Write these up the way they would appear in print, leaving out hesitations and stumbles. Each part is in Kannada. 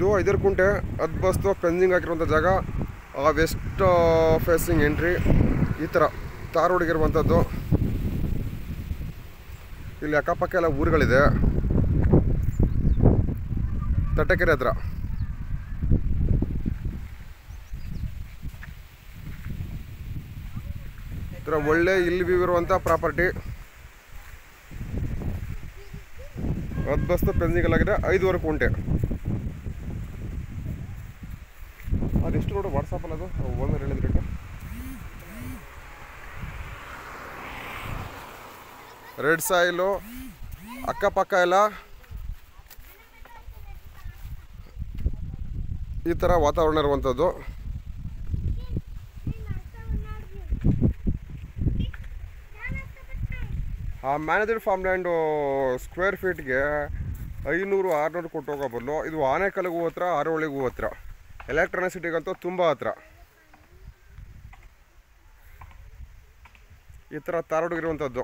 ಇದು 5 ಕುಂಟೆ 10 ಬಸ್ತು ಫೆನ್ಸಿಂಗ್ ಹಾಕಿರುವಂಥ ಜಾಗ. ವೆಸ್ಟ್ ಫೇಸಿಂಗ್ ಎಂಟ್ರಿ ಈ ಥರ ತಾರ್ ಹೊಡಿಗಿರುವಂಥದ್ದು. ಇಲ್ಲಿ ಅಕ್ಕಪಕ್ಕ ಎಲ್ಲ ಊರುಗಳಿದೆ. ತಟ್ಟಕೆರೆ ಹತ್ರ ಈ ಥರ ಒಳ್ಳೆ ಇಲ್ಲಿ ವ್ಯೂ ಇರುವಂಥ ಪ್ರಾಪರ್ಟಿ. 10 ಬಸ್ತು ಫೆನ್ಸಿಂಗಲ್ಲಾಗಿದೆ. 5 ಕುಂಟೆ. ಅದೆಷ್ಟು ನೋಡು ವಾಟ್ಸಪ್ಪಲ್ಲಿ ಅದು ಓನರ್ ಹೇಳಿದ ರೇಟು. ರೆಡ್ ಸಾಯಿಲು ಅಕ್ಕಪಕ್ಕ ಎಲ್ಲ ಈ ಥರ ವಾತಾವರಣ ಇರುವಂಥದ್ದು. ಆ ಮ್ಯಾನೇಜರ್ ಫಾರ್ಮ್ ಲ್ಯಾಂಡು ಸ್ಕ್ವೇರ್ ಫೀಟ್ಗೆ 500-600 ಕೊಟ್ಟು ಹೋಗೋ ಬದಲು ಇದು ಆನೆಕಲ್ಗೂ ಹತ್ರ, ಆರೋಳಿಗೂ ಹತ್ರ, ಎಲೆಕ್ಟ್ರಾನಿಸಿಟಿಗಂತೂ ತುಂಬ ಹತ್ರ. ಈ ಥರ ತಾರೋಡಿಗಿರುವಂಥದ್ದು.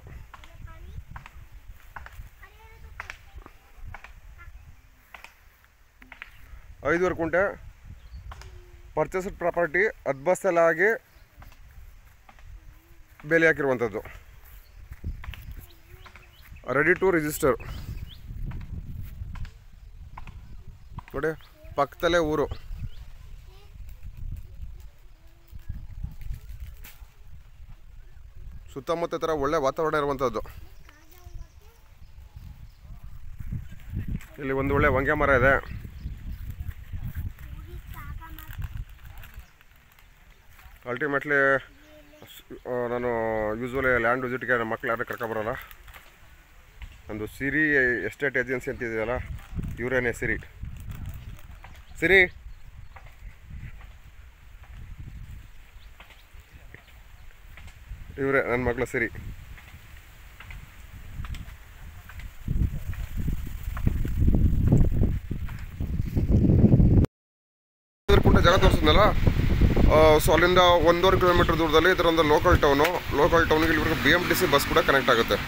5 ಕುಂಟೆ ಪರ್ಚೇಸ್ಡ್ ಪ್ರಾಪರ್ಟಿ. 10 ಬಸ್ಸೆಲ್ಲ ಆಗಿ ಬೇಲಿ ಹಾಕಿರುವಂಥದ್ದು. Ready to register. ನೋಡಿ ಪಕ್ಕದಲ್ಲೇ ಊರು. ಸುತ್ತಮುತ್ತ ಥರ ಒಳ್ಳೆ ವಾತಾವರಣ ಇರುವಂಥದ್ದು. ಇಲ್ಲಿ ಒಂದು ಒಳ್ಳೆ ಹೊಂಗೆ ಮರ ಇದೆ. ಅಲ್ಟಿಮೇಟ್ಲಿ ನಾನು ಯೂಶ್ವಲಿ ಲ್ಯಾಂಡ್ ವಿಸಿಟ್ಗೆ ನಮ್ಮ ಮಕ್ಳು ಯಾರು ಕರ್ಕೊಬರಲ್ಲ. ಒಂದು ಸಿರಿ ಎಸ್ಟೇಟ್ ಏಜೆನ್ಸಿ ಅಂತ ಇದೆಯಲ್ಲ, ಇವರೇನೆ ಸಿರಿ ಇವರೇ ನನ್ನ ಮಗಳು ಸಿರಿ. ಕುಂಟೆ ಜಾಗ ತೋರಿಸಿದ್ನಲ್ಲ, ಸೊ ಅಲ್ಲಿಂದ 1.5 ಕಿಲೋಮೀಟರ್ ದೂರದಲ್ಲಿ ಇದರೊಂದು ಲೋಕಲ್ ಟೌನಿಗೆ ಇಲ್ಲಿವರೆಗೂ BMTC ಬಸ್ ಕೂಡ ಕನೆಕ್ಟ್ ಆಗುತ್ತೆ.